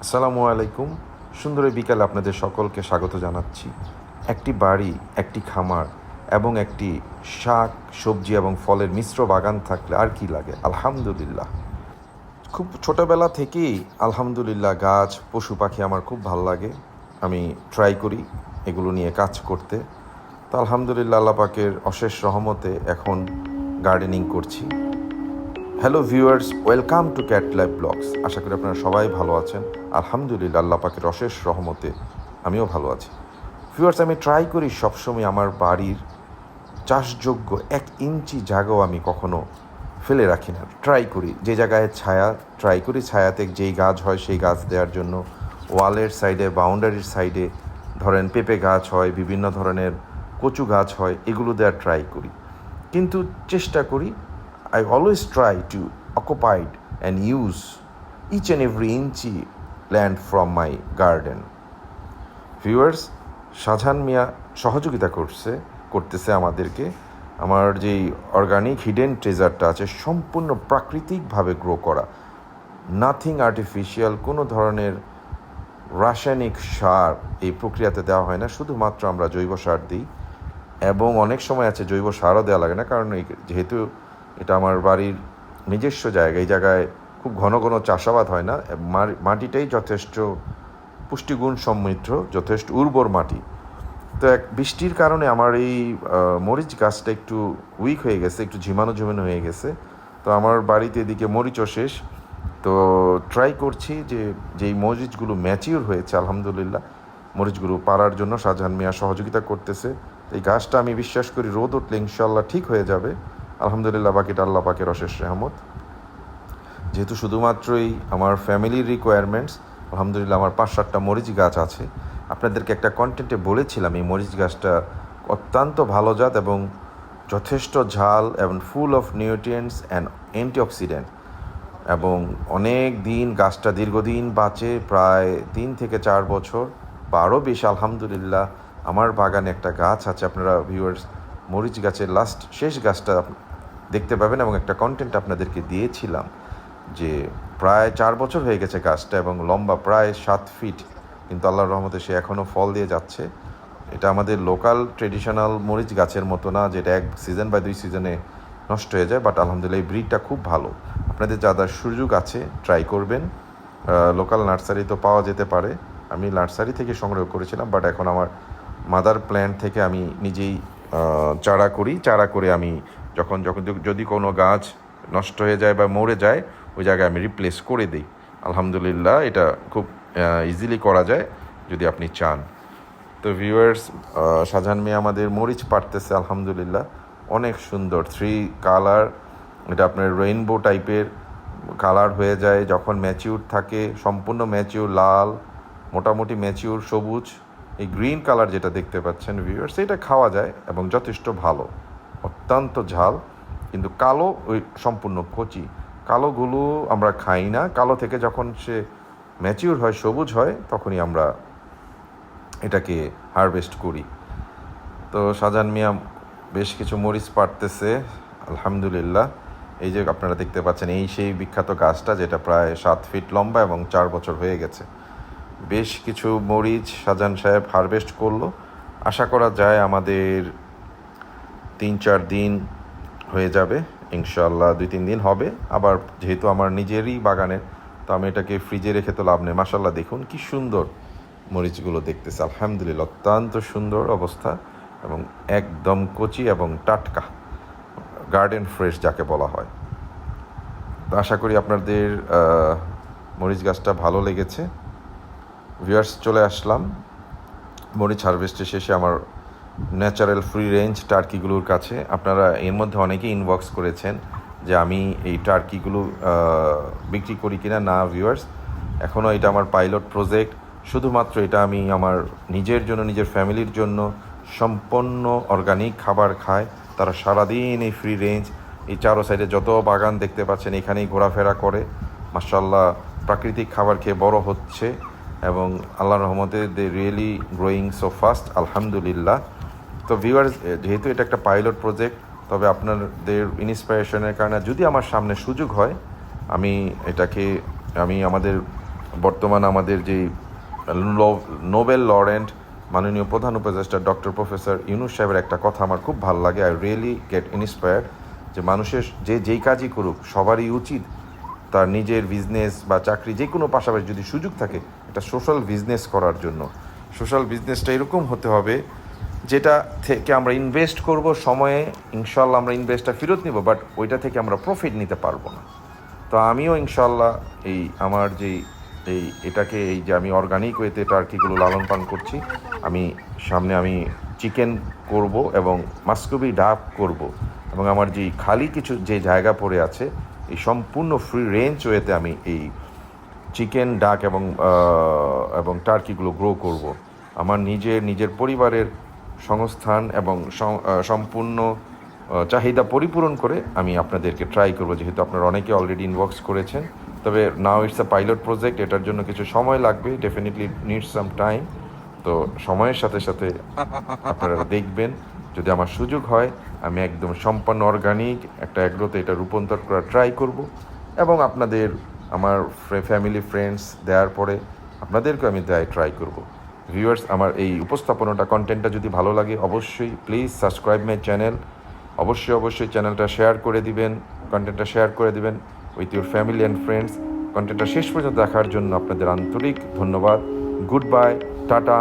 আসসালামু আলাইকুম। সুন্দর এই বিকালে আপনাদের সকলকে স্বাগত জানাচ্ছি। একটি বাড়ি, একটি খামার এবং একটি শাক, সবজি এবং ফলের মিশ্র বাগান থাকলে আর কি লাগে? আলহামদুলিল্লাহ। খুব ছোটোবেলা থেকেই আলহামদুলিল্লাহ গাছ, পশু পাখি আমার খুব ভাল লাগে। আমি ট্রাই করি এগুলো নিয়ে কাজ করতে। তো আলহামদুলিল্লাহ আল্লাহ পাকের অশেষ রহমতে এখন গার্ডেনিং করছি। Hello viewers, welcome to Cat Life Blogs. আশা করি আপনারা সবাই ভালো আছেন। আলহামদুলিল্লাহ আল্লাহ পাকের অশেষ রহমতে আমিও ভালো আছি। ভিউয়ার্স, আমি ট্রাই করি সবসময় আমার বাড়ির চাষযোগ্য 1 ইঞ্চি জায়গাও আমি কখনো ফেলে রাখি না। ট্রাই করি যে জায়গায় ছায়া, ট্রাই করি ছায়াতে যেই গাছ হয় সেই গাছ দেওয়ার জন্য। ওয়ালের সাইডে, বাউন্ডারির সাইডে ধরেন পেঁপে গাছ হয়, বিভিন্ন ধরনের কচু গাছ হয়, এগুলো দেওয়ার ট্রাই করি। কিন্তু চেষ্টা করি, I always try to occupy and use each and every inch land from my garden. Viewers, Shahjahan Miah সহযোগিতা করতেছে আমাদেরকে। আমার যেই অর্গানিক হিডেন ট্রেজারটা আছে সম্পূর্ণ প্রাকৃতিকভাবে গ্রো করা, নাথিং আর্টিফিশিয়াল, কোনো ধরনের রাসায়নিক সার এই প্রক্রিয়াতে দেওয়া হয় না। শুধুমাত্র আমরা জৈব সার দিই এবং অনেক সময় আছে জৈব সারও দেওয়া লাগে না, কারণ যেহেতু এটা আমার বাড়ির নিজস্ব জায়গা, এই জায়গায় খুব ঘন ঘন চাষাবাদ হয় না। মাটিটাই যথেষ্ট পুষ্টিগুণ সমৃদ্ধ, যথেষ্ট উর্বর মাটি। তো বৃষ্টির কারণে আমার এই মরিচ গাছটা একটু উইক হয়ে গেছে, একটু ঝিমানো ঝিমানো হয়ে গেছে। তো আমার বাড়িতে এদিকে মরিচও শেষ। তো ট্রাই করছি যে যেই মরিচগুলো ম্যাচিউর হয়েছে আলহামদুলিল্লাহ, মরিচগুলো পাড়ার জন্য শাহজাহান মিয়া সহযোগিতা করতেছে। এই গাছটা আমি বিশ্বাস করি রোদ উঠলে ইনশাল্লাহ ঠিক হয়ে যাবে। আলহামদুলিল্লাহ, বাকিটা আল্লাহ পাকের অশেষ রহমত। যেহেতু শুধুমাত্রই আমার ফ্যামিলির রিকোয়ারমেন্টস, আলহামদুলিল্লাহ আমার 5-7টা মরিচ গাছ আছে। আপনাদেরকে একটা কন্টেন্টে বলেছিলাম এই মরিচ গাছটা অত্যন্ত ভালো জাত এবং যথেষ্ট ঝাল এবং full of nutrients and antioxidant, এবং অনেক দিন গাছটা দীর্ঘদিন বাঁচে, প্রায় 3 থেকে 4 বছর বা আরও বেশি। আলহামদুলিল্লাহ আমার বাগানে একটা গাছ আছে, আপনারা ভিউয়ার্স মরিচ গাছের শেষ গাছটা দেখতে পাবেন এবং একটা কন্টেন্ট আপনাদেরকে দিয়েছিলাম যে প্রায় 4 বছর হয়ে গেছে গাছটা এবং লম্বা প্রায় 7 ফিট, কিন্তু আল্লাহর রহমতে সে এখনও ফল দিয়ে যাচ্ছে। এটা আমাদের লোকাল ট্রেডিশনাল মরিচ গাছের মতো না যেটা 1 সিজন বা 2 সিজনে নষ্ট হয়ে যায়, বাট আলহামদুলিল্লাহ এই ব্রিডটা খুব ভালো। আপনাদের যাদের সুযোগ আছে ট্রাই করবেন। লোকাল নার্সারি তো পাওয়া যেতে পারে, আমি নার্সারি থেকে সংগ্রহ করেছিলাম, বাট এখন আমার মাদার প্ল্যান্ট থেকে আমি নিজেই চারা করে আমি যখন যদি কোনো গাছ নষ্ট হয়ে যায় বা মরে যায় ওই জায়গায় আমি রিপ্লেস করে দিই। আলহামদুলিল্লাহ এটা খুব ইজিলি করা যায় যদি আপনি চান। তো ভিউয়ার্স, শাহজাহান মিয়া আমাদের মরিচ পাড়তেছে আলহামদুলিল্লাহ, অনেক সুন্দর 3 কালার। এটা আপনার রেইনবো টাইপের কালার হয়ে যায় যখন ম্যাচিউর থাকে, সম্পূর্ণ ম্যাচিউর লাল, মোটামুটি ম্যাচিউর সবুজ। এই গ্রিন কালার যেটা দেখতে পাচ্ছেন ভিউয়ার্স, এটা খাওয়া যায় এবং যথেষ্ট ভালো, অত্যন্ত ঝাল। কিন্তু কালো ওই সম্পূর্ণ কচি, কালোগুলো আমরা খাই না। কালো থেকে যখন সে ম্যাচিউর হয়, সবুজ হয়, তখনই আমরা এটাকে হারভেস্ট করি। তো শাহজাহান মিয়া বেশ কিছু মরিচ পাড়তেছে আলহামদুলিল্লাহ। এই যে আপনারা দেখতে পাচ্ছেন এই সেই বিখ্যাত গাছটা যেটা প্রায় 7 ফিট লম্বা এবং 4 বছর হয়ে গেছে। বেশ কিছু মরিচ শাহজাহান সাহেব হারভেস্ট করলো। আশা করা যায় আমাদের 3-4 দিন হয়ে যাবে ইনশাআল্লাহ, 2-3 দিন হবে। আবার যেহেতু আমার নিজেরই বাগানের, তো আমি এটাকে ফ্রিজে রেখে তো লাভ নেই। মাশাআল্লাহ দেখুন কি সুন্দর মরিচগুলো দেখতেছে, আলহামদুলিল্লাহ অত্যন্ত সুন্দর অবস্থা এবং একদম কচি এবং টাটকা, গার্ডেন ফ্রেশ যাকে বলা হয়। তো আশা করি আপনাদের মরিচ গাছটা ভালো লেগেছে। ভিউয়ার্স, চলে আসলাম মরিচ হারভেস্টের শেষে আমার ন্যাচারাল ফ্রি রেঞ্জ টার্কিগুলোর কাছে। আপনারা এর মধ্যে অনেকেই ইনবক্স করেছেন যে আমি এই টার্কিগুলো বিক্রি করি কিনা। না ভিউয়ার্স, এখনও এটা আমার পাইলট প্রজেক্ট। শুধুমাত্র এটা আমি আমার নিজের জন্য, নিজের ফ্যামিলির জন্য সম্পূর্ণ অর্গানিক খাবার খায়। তারা সারাদিন এই ফ্রি রেঞ্জ এই চারো সাইডে যত বাগান দেখতে পাচ্ছেন এখানেই ঘোরাফেরা করে। মাশাআল্লাহ প্রাকৃতিক খাবার খেয়ে বড় হচ্ছে এবং আল্লাহর রহমতে they really growing so fast আলহামদুলিল্লাহ। তো ভিউয়ার্স, যেহেতু এটা একটা পাইলট প্রজেক্ট, তবে আপনাদের ইন্সপিরেশনের কারণে যদি আমার সামনে সুযোগ হয় আমি আমাদের বর্তমান আমাদের যেই নোবেল লরেন্ট মাননীয় প্রধান উপদেষ্টা ডক্টর প্রফেসর ইউনূস সাহেবের একটা কথা আমার খুব ভালো লাগে। আই রিয়েলি গেট ইন্সপায়ার্ড যে মানুষের যেই কাজই করুক সবারই উচিত তার নিজের বিজনেস বা চাকরি যে কোনো পাশাপাশি যদি সুযোগ থাকে একটা সোশ্যাল বিজনেস করার জন্য। সোশ্যাল বিজনেসটা এরকম হতে হবে যেটা থেকে আমরা ইনভেস্ট করব সময়ে, ইনশাল্লাহ আমরা ইনভেস্টটা ফেরত নিব, বাট ওইটা থেকে আমরা প্রফিট নিতে পারবো না। তো আমিও ইনশাল্লাহ এই আমার যেই এটাকে এই যে আমি অর্গানিক ওয়েতে টার্কিগুলো লালন পালন করছি, আমি সামনে আমি চিকেন করব এবং মাস্কবি ডাক করব, এবং আমার যেই খালি কিছু যে জায়গা পড়ে আছে এই সম্পূর্ণ ফ্রি রেঞ্জ ওয়েতে আমি এই চিকেন ডাক এবং টার্কিগুলো গ্রো করব। আমার নিজের পরিবারের সংস্থান এবং সম্পূর্ণ চাহিদা পরিপূরণ করে আমি আপনাদেরকে ট্রাই করব, যেহেতু আপনারা অনেকে অলরেডি ইনবক্স করেছেন। তবে now it's a pilot project, এটার জন্য কিছু সময় লাগবে, ডেফিনেটলি নিডস সাম টাইম। তো সময়ের সাথে সাথে আপনারা দেখবেন যদি আমার সুযোগ হয় আমি একদম সম্পূর্ণ অর্গানিক একটা অ্যাগ্রোতে এটা রূপান্তর করার ট্রাই করব, এবং আপনাদের আমার ফ্যামিলি ফ্রেন্ডস দেওয়ার পরে আপনাদেরকে আমি ট্রাই করব। ভিউয়ার্স, আমার এই উপস্থাপনাটা কন্টেন্টটা যদি ভালো লাগে অবশ্যই প্লিজ সাবস্ক্রাইব মাই চ্যানেল। অবশ্যই চ্যানেলটা শেয়ার করে দিবেন, কন্টেন্টটা শেয়ার করে দিবেন with your family and friends. কন্টেন্টটা শেষ পর্যন্ত দেখার জন্য আপনাদের আন্তরিক ধন্যবাদ। Good bye, tata.